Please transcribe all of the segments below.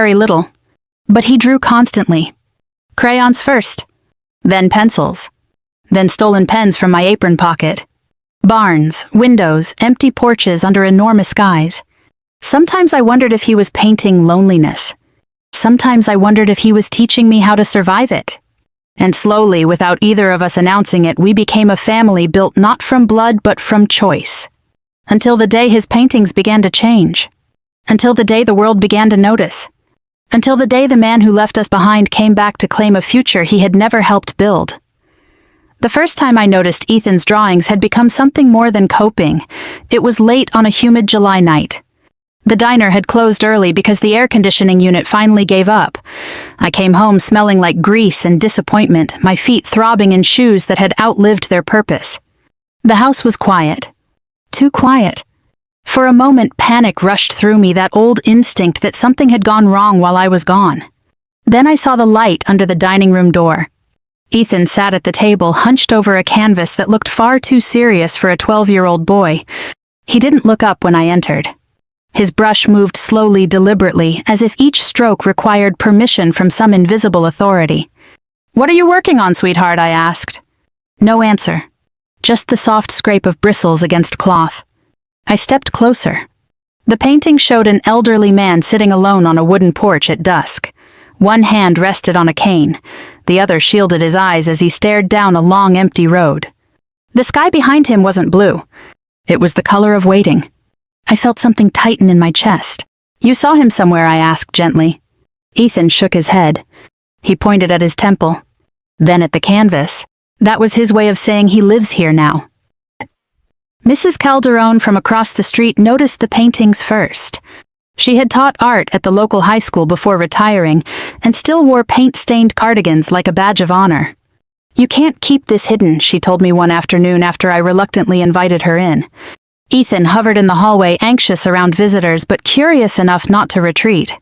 very little. But he drew constantly. Crayons first, then pencils, then stolen pens from my apron pocket. Barns, windows, empty porches under enormous skies. Sometimes I wondered if he was painting loneliness. Sometimes I wondered if he was teaching me how to survive it. And slowly, without either of us announcing it, we became a family built not from blood but from choice. Until the day his paintings began to change. Until the day the world began to notice. Until the day the man who left us behind came back to claim a future he had never helped build. The first time I noticed Ethan's drawings had become something more than coping. It was late on a humid July night. The diner had closed early because the air conditioning unit finally gave up. I came home smelling like grease and disappointment, my feet throbbing in shoes that had outlived their purpose. The house was quiet. Too quiet. For a moment, panic rushed through me, that old instinct that something had gone wrong while I was gone. Then I saw the light under the dining room door. Ethan sat at the table, hunched over a canvas that looked far too serious for a 12-year-old boy. He didn't look up when I entered. His brush moved slowly, deliberately, as if each stroke required permission from some invisible authority. "What are you working on, sweetheart?" I asked. No answer. Just the soft scrape of bristles against cloth. I stepped closer. The painting showed an elderly man sitting alone on a wooden porch at dusk. One hand rested on a cane. The other shielded his eyes as he stared down a long, empty road. The sky behind him wasn't blue. It was the color of waiting. I felt something tighten in my chest. "You saw him somewhere?" I asked gently. Ethan shook his head. He pointed at his temple. Then at the canvas. That was his way of saying he lives here now. Mrs. Calderon from across the street noticed the paintings first. She had taught art at the local high school before retiring, and still wore paint-stained cardigans like a badge of honor. "You can't keep this hidden," she told me one afternoon after I reluctantly invited her in. Ethan hovered in the hallway, anxious around visitors but curious enough not to retreat.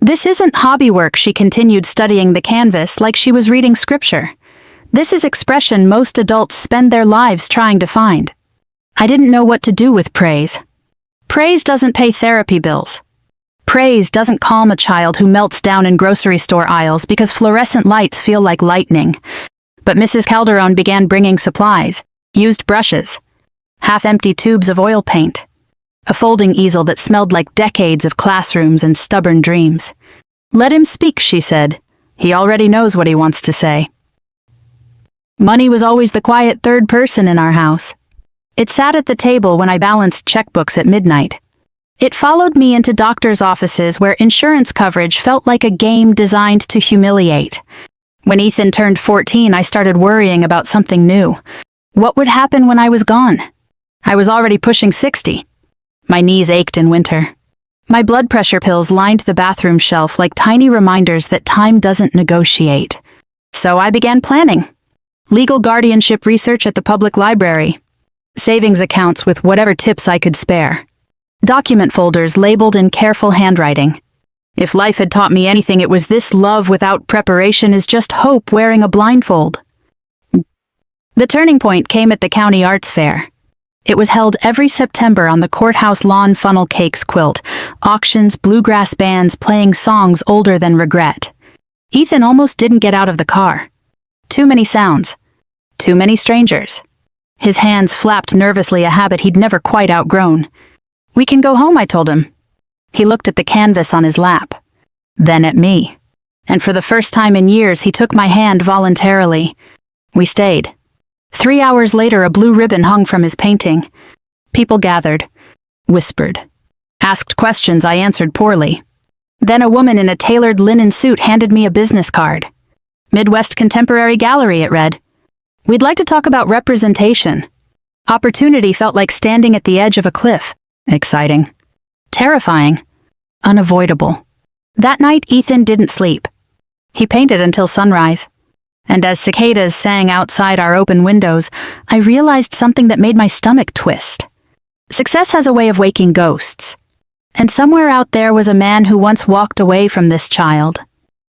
"This isn't hobby work," she continued, studying the canvas like she was reading scripture. "This is expression most adults spend their lives trying to find." I didn't know what to do with praise. Praise doesn't pay therapy bills. Praise doesn't calm a child who melts down in grocery store aisles because fluorescent lights feel like lightning. But Mrs. Calderon began bringing supplies, used brushes, half-empty tubes of oil paint, a folding easel that smelled like decades of classrooms and stubborn dreams. "Let him speak," she said. "He already knows what he wants to say." Money was always the quiet third person in our house. It sat at the table when I balanced checkbooks at midnight. It followed me into doctors' offices where insurance coverage felt like a game designed to humiliate. When Ethan turned 14, I started worrying about something new. What would happen when I was gone? I was already pushing 60. My knees ached in winter. My blood pressure pills lined the bathroom shelf like tiny reminders that time doesn't negotiate. So I began planning. Legal guardianship research at the public library. Savings accounts with whatever tips I could spare. Document folders labeled in careful handwriting. If life had taught me anything, it was this: love without preparation is just hope wearing a blindfold. The turning point came at the county arts fair. It was held every September on the courthouse lawn. Funnel cakes quilt, auctions, bluegrass bands playing songs older than regret. Ethan almost didn't get out of the car. Too many sounds. Too many strangers. His hands flapped nervously, a habit he'd never quite outgrown. "We can go home," I told him. He looked at the canvas on his lap, then at me. And for the first time in years, he took my hand voluntarily. We stayed. 3 hours later, a blue ribbon hung from his painting. People gathered, whispered, asked questions I answered poorly. Then a woman in a tailored linen suit handed me a business card. Midwest Contemporary Gallery, it read. "We'd like to talk about representation." Opportunity felt like standing at the edge of a cliff. Exciting. Terrifying. Unavoidable. That night, Ethan didn't sleep. He painted until sunrise. And as cicadas sang outside our open windows, I realized something that made my stomach twist. Success has a way of waking ghosts. And somewhere out there was a man who once walked away from this child.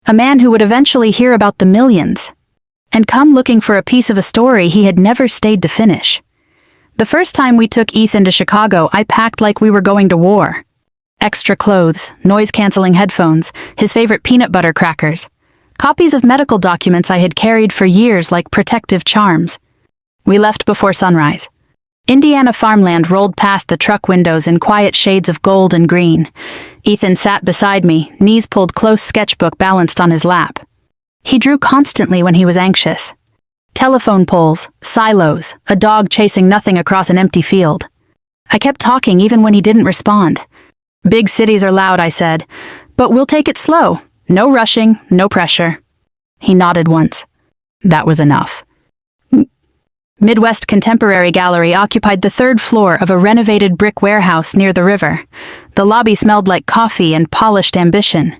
A man who would eventually hear about the millions and come looking for a piece of a story he had never stayed to finish. The first time we took Ethan to Chicago, I packed like we were going to war. Extra clothes, noise-canceling headphones, his favorite peanut butter crackers. Copies of medical documents I had carried for years like protective charms. We left before sunrise. Indiana farmland rolled past the truck windows in quiet shades of gold and green. Ethan sat beside me, knees pulled close, sketchbook balanced on his lap. He drew constantly when he was anxious. Telephone poles, silos, a dog chasing nothing across an empty field. I kept talking even when he didn't respond. Big cities are loud, I said, but we'll take it slow. No rushing, no pressure. He nodded once. That was enough. Midwest Contemporary Gallery occupied the third floor of a renovated brick warehouse near the river. The lobby smelled like coffee and polished ambition.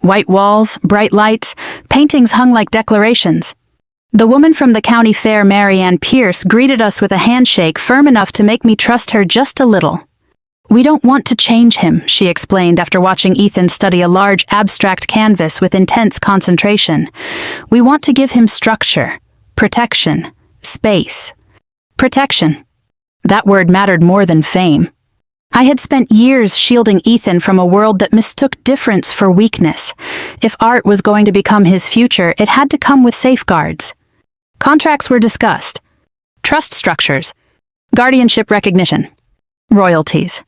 White walls, bright lights, paintings hung like declarations. The woman from the county fair, Mary Ann Pierce, greeted us with a handshake firm enough to make me trust her just a little. We don't want to change him, she explained after watching Ethan study a large abstract canvas with intense concentration. We want to give him structure, protection, space. Protection. That word mattered more than fame. I had spent years shielding Ethan from a world that mistook difference for weakness. If art was going to become his future, it had to come with safeguards. Contracts were discussed. Trust structures. Guardianship recognition. Royalties.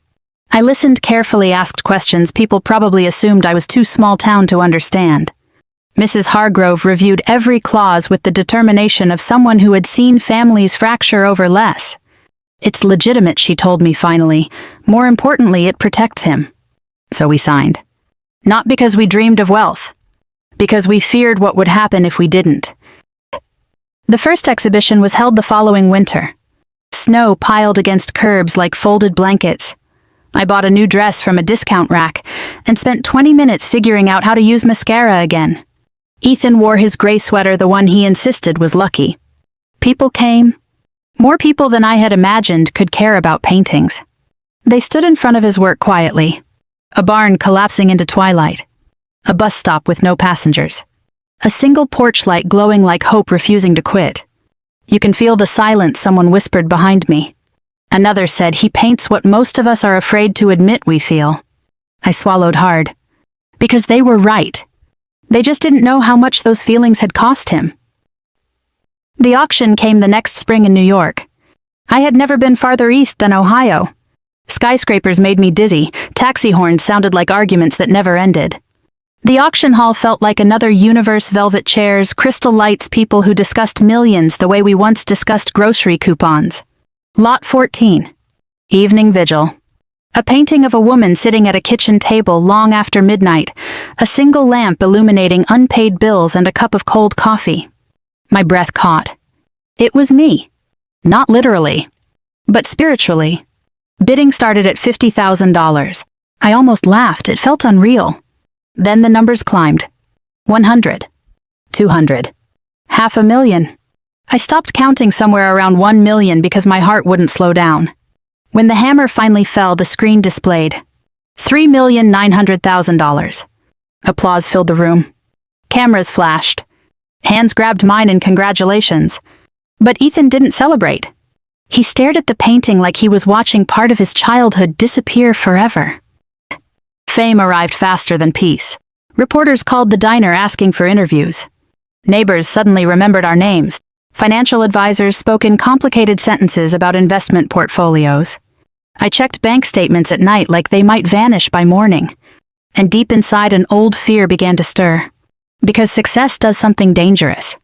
I listened carefully, asked questions people probably assumed I was too small town to understand. Mrs. Hargrove reviewed every clause with the determination of someone who had seen families fracture over less. It's legitimate, she told me finally. More importantly, it protects him. So we signed. Not because we dreamed of wealth. Because we feared what would happen if we didn't. The first exhibition was held the following winter. Snow piled against curbs like folded blankets. I bought a new dress from a discount rack and spent 20 minutes figuring out how to use mascara again. Ethan wore his gray sweater, the one he insisted was lucky. People came. More people than I had imagined could care about paintings. They stood in front of his work quietly. A barn collapsing into twilight. A bus stop with no passengers. A single porch light glowing like hope refusing to quit. You can feel the silence, someone whispered behind me. Another said, he paints what most of us are afraid to admit we feel. I swallowed hard. Because they were right. They just didn't know how much those feelings had cost him. The auction came the next spring in New York. I had never been farther east than Ohio. Skyscrapers made me dizzy. Taxi horns sounded like arguments that never ended. The auction hall felt like another universe, velvet chairs, crystal lights, people who discussed millions the way we once discussed grocery coupons. Lot 14. Evening vigil. A painting of a woman sitting at a kitchen table long after midnight, a single lamp illuminating unpaid bills and a cup of cold coffee. My breath caught. It was me. Not literally, but spiritually. Bidding started at $50,000. I almost laughed. It felt unreal. Then the numbers climbed. 100. 200. $500,000. I stopped counting somewhere around 1 million because my heart wouldn't slow down. When the hammer finally fell, the screen displayed $3,900,000. Applause filled the room. Cameras flashed. Hands grabbed mine in congratulations. But Ethan didn't celebrate. He stared at the painting like he was watching part of his childhood disappear forever. Fame arrived faster than peace. Reporters called the diner asking for interviews. Neighbors suddenly remembered our names. Financial advisors spoke in complicated sentences about investment portfolios. I checked bank statements at night like they might vanish by morning. And deep inside, an old fear began to stir. Because success does something dangerous.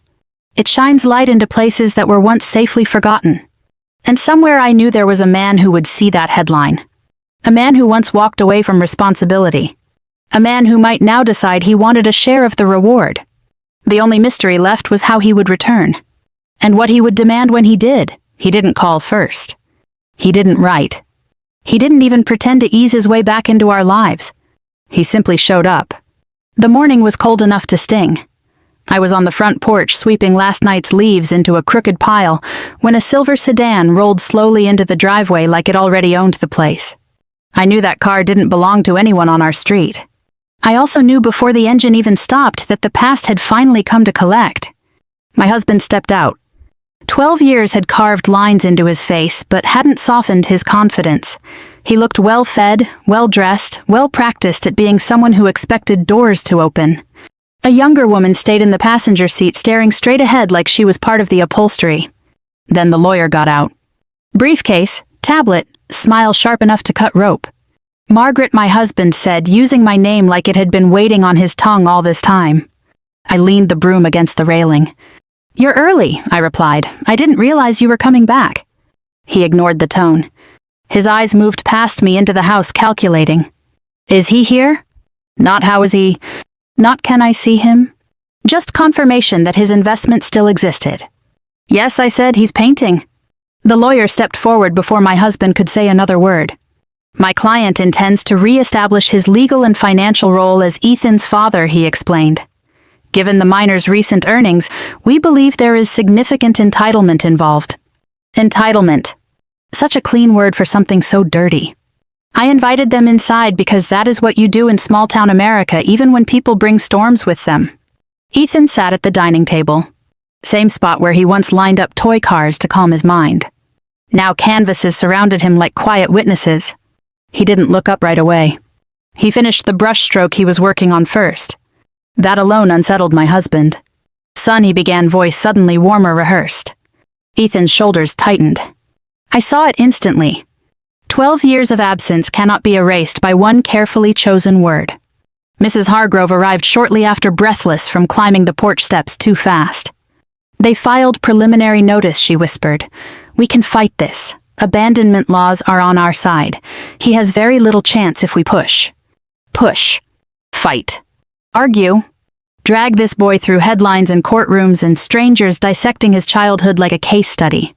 It shines light into places that were once safely forgotten. And somewhere I knew there was a man who would see that headline. A man who once walked away from responsibility. A man who might now decide he wanted a share of the reward. The only mystery left was how he would return. And what he would demand when he did. He didn't call first. He didn't write. He didn't even pretend to ease his way back into our lives. He simply showed up. The morning was cold enough to sting. I was on the front porch sweeping last night's leaves into a crooked pile when a silver sedan rolled slowly into the driveway like it already owned the place. I knew that car didn't belong to anyone on our street. I also knew before the engine even stopped that the past had finally come to collect. My husband stepped out. 12 years had carved lines into his face, but hadn't softened his confidence. He looked well-fed, well-dressed, well-practiced at being someone who expected doors to open. A younger woman stayed in the passenger seat staring straight ahead like she was part of the upholstery. Then the lawyer got out. Briefcase, tablet, smile sharp enough to cut rope. Margaret, my husband said, using my name like it had been waiting on his tongue all this time. I leaned the broom against the railing. "You're early," I replied. "I didn't realize you were coming back." He ignored the tone. His eyes moved past me into the house, calculating. "Is he here? Not how is he? Not can I see him?" Just confirmation that his investment still existed. "Yes," I said, "he's painting." The lawyer stepped forward before my husband could say another word. "My client intends to re-establish his legal and financial role as Ethan's father," he explained. "Given the minor's recent earnings, we believe there is significant entitlement involved." Entitlement. Such a clean word for something so dirty. I invited them inside because that is what you do in small-town America, even when people bring storms with them. Ethan sat at the dining table. Same spot where he once lined up toy cars to calm his mind. Now canvases surrounded him like quiet witnesses. He didn't look up right away. He finished the brushstroke he was working on first. That alone unsettled my husband. "Son," he began, voice suddenly warmer, rehearsed. Ethan's shoulders tightened. I saw it instantly. 12 years of absence cannot be erased by one carefully chosen word. Mrs. Hargrove arrived shortly after, breathless from climbing the porch steps too fast. "They filed preliminary notice," she whispered. "We can fight this. Abandonment laws are on our side. He has very little chance if we push." Push. Fight. Argue. Drag this boy through headlines and courtrooms and strangers dissecting his childhood like a case study.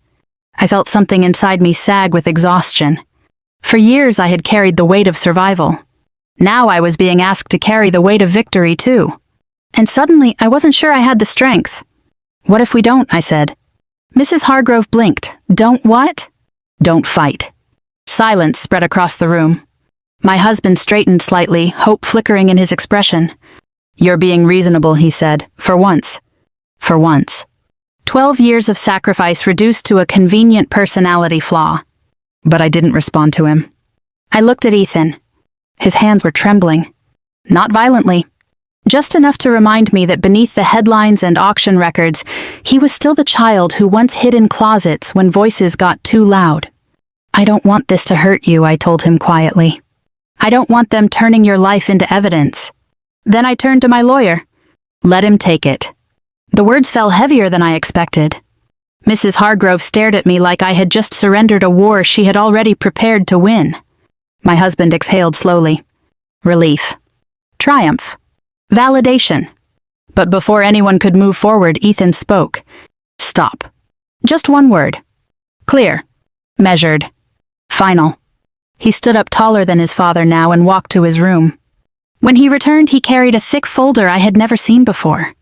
I felt something inside me sag with exhaustion. For years I had carried the weight of survival. Now I was being asked to carry the weight of victory too. And suddenly I wasn't sure I had the strength. "What if we don't?" I said. Mrs. Hargrove blinked. "Don't what?" "Don't fight." Silence spread across the room. My husband straightened slightly, hope flickering in his expression. "You're being reasonable," he said. "For once." For once. 12 years of sacrifice reduced to a convenient personality flaw. But I didn't respond to him. I looked at Ethan. His hands were trembling. Not violently. Just enough to remind me that beneath the headlines and auction records, he was still the child who once hid in closets when voices got too loud. "I don't want this to hurt you," I told him quietly. "I don't want them turning your life into evidence." Then I turned to my lawyer. "Let him take it." The words fell heavier than I expected. Mrs. Hargrove stared at me like I had just surrendered a war she had already prepared to win. My husband exhaled slowly. Relief. Triumph. Validation. But before anyone could move forward, Ethan spoke. "Stop." Just one word. Clear. Measured. Final. He stood up taller than his father now and walked to his room. When he returned, he carried a thick folder I had never seen before.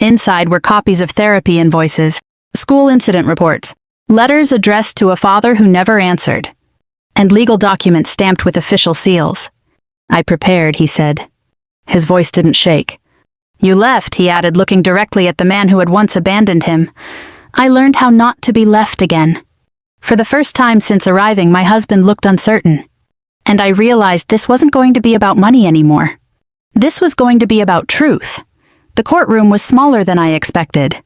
Inside were copies of therapy invoices, school incident reports, letters addressed to a father who never answered, and legal documents stamped with official seals. "I prepared," he said. His voice didn't shake. "You left," he added, looking directly at the man who had once abandoned him. "I learned how not to be left again." For the first time since arriving, my husband looked uncertain. And I realized this wasn't going to be about money anymore. This was going to be about truth. The courtroom was smaller than I expected.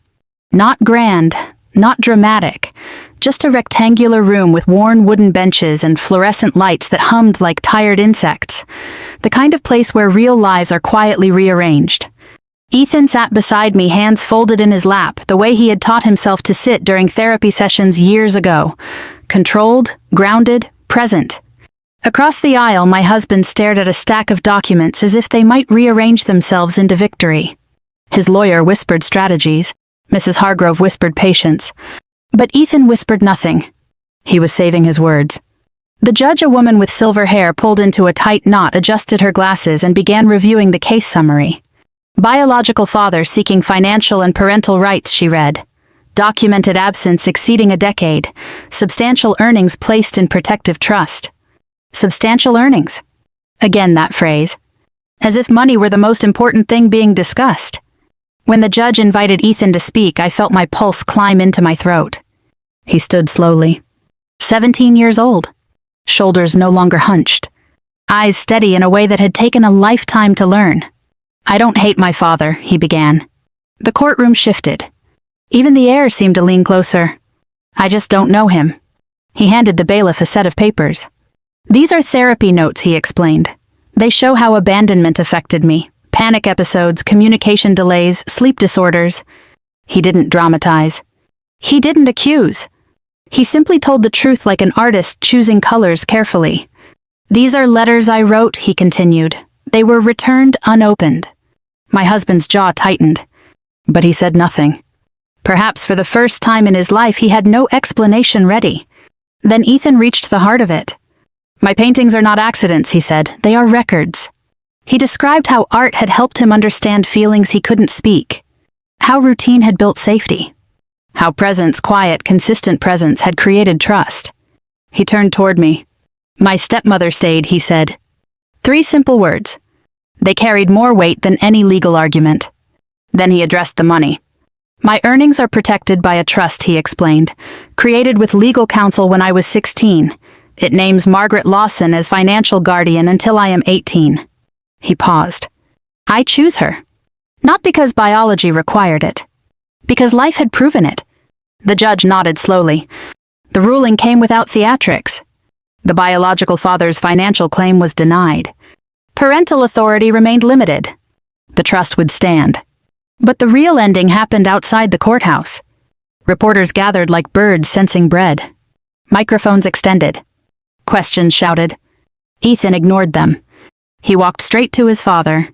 Not grand, not dramatic, just a rectangular room with worn wooden benches and fluorescent lights that hummed like tired insects. The kind of place where real lives are quietly rearranged. Ethan sat beside me, hands folded in his lap, the way he had taught himself to sit during therapy sessions years ago. Controlled, grounded, present. Across the aisle, my husband stared at a stack of documents as if they might rearrange themselves into victory. His lawyer whispered strategies. Mrs. Hargrove whispered patience. But Ethan whispered nothing. He was saving his words. The judge, a woman with silver hair pulled into a tight knot, adjusted her glasses and began reviewing the case summary. Biological father seeking financial and parental rights, she read. Documented absence exceeding a decade. Substantial earnings placed in protective trust. Substantial earnings. Again that phrase. As if money were the most important thing being discussed. When the judge invited Ethan to speak, I felt my pulse climb into my throat. He stood slowly. 17 years old. shoulders no longer hunched, eyes steady in a way that had taken a lifetime to learn. "I don't hate my father," he began. The courtroom shifted. Even the air seemed to lean closer. "I just don't know him." He handed the bailiff a set of papers. "These are therapy notes," he explained. "They show how abandonment affected me. Panic episodes, communication delays, sleep disorders." He didn't dramatize. He didn't accuse. He simply told the truth like an artist choosing colors carefully. "These are letters I wrote," he continued. "They were returned unopened." My husband's jaw tightened, but he said nothing. Perhaps for the first time in his life he had no explanation ready. Then Ethan reached the heart of it. "My paintings are not accidents," he said. "They are records." He described how art had helped him understand feelings he couldn't speak, how routine had built safety, how presence, quiet, consistent presence, had created trust. He turned toward me. "My stepmother stayed," he said. 3 simple words. They carried more weight than any legal argument. Then he addressed the money. "My earnings are protected by a trust," he explained, "created with legal counsel when I was 16. It names Margaret Lawson as financial guardian until I am 18. He paused. "I choose her. Not because biology required it. Because life had proven it." The judge nodded slowly. The ruling came without theatrics. The biological father's financial claim was denied. Parental authority remained limited. The trust would stand. But the real ending happened outside the courthouse. Reporters gathered like birds sensing bread. Microphones extended. Questions shouted. Ethan ignored them. He walked straight to his father.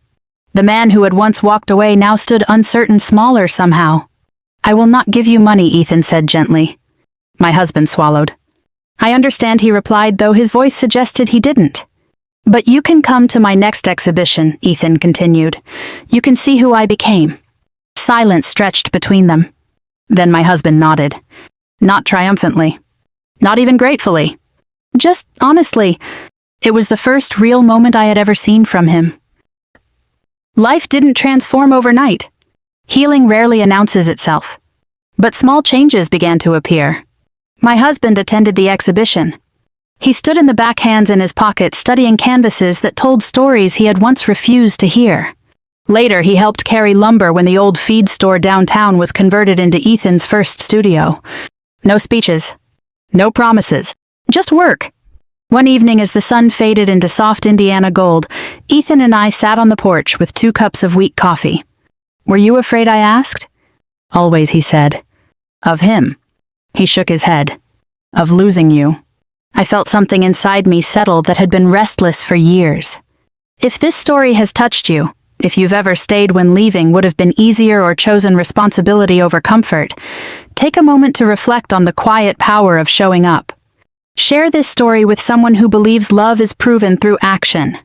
The man who had once walked away now stood uncertain, smaller somehow. "I will not give you money," Ethan said gently. My husband swallowed. "I understand," he replied, though his voice suggested he didn't. "But you can come to my next exhibition," Ethan continued. "You can see who I became." Silence stretched between them. Then my husband nodded. Not triumphantly. Not even gratefully. Just honestly. It was the first real moment I had ever seen from him. Life didn't transform overnight. Healing rarely announces itself. But small changes began to appear. My husband attended the exhibition. He stood in the back, hands in his pocket, studying canvases that told stories he had once refused to hear. Later, he helped carry lumber when the old feed store downtown was converted into Ethan's first studio. No speeches. No promises. Just work. One evening, as the sun faded into soft Indiana gold, Ethan and I sat on the porch with 2 cups of weak coffee. "Were you afraid?" I asked. "Always," he said. "Of him?" He shook his head. "Of losing you." I felt something inside me settle that had been restless for years. If this story has touched you, if you've ever stayed when leaving would have been easier or chosen responsibility over comfort, take a moment to reflect on the quiet power of showing up. Share this story with someone who believes love is proven through action.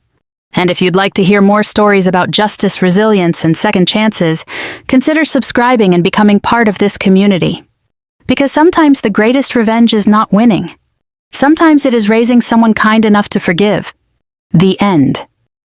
And if you'd like to hear more stories about justice, resilience, and second chances, consider subscribing and becoming part of this community. Because sometimes the greatest revenge is not winning. Sometimes it is raising someone kind enough to forgive. The end.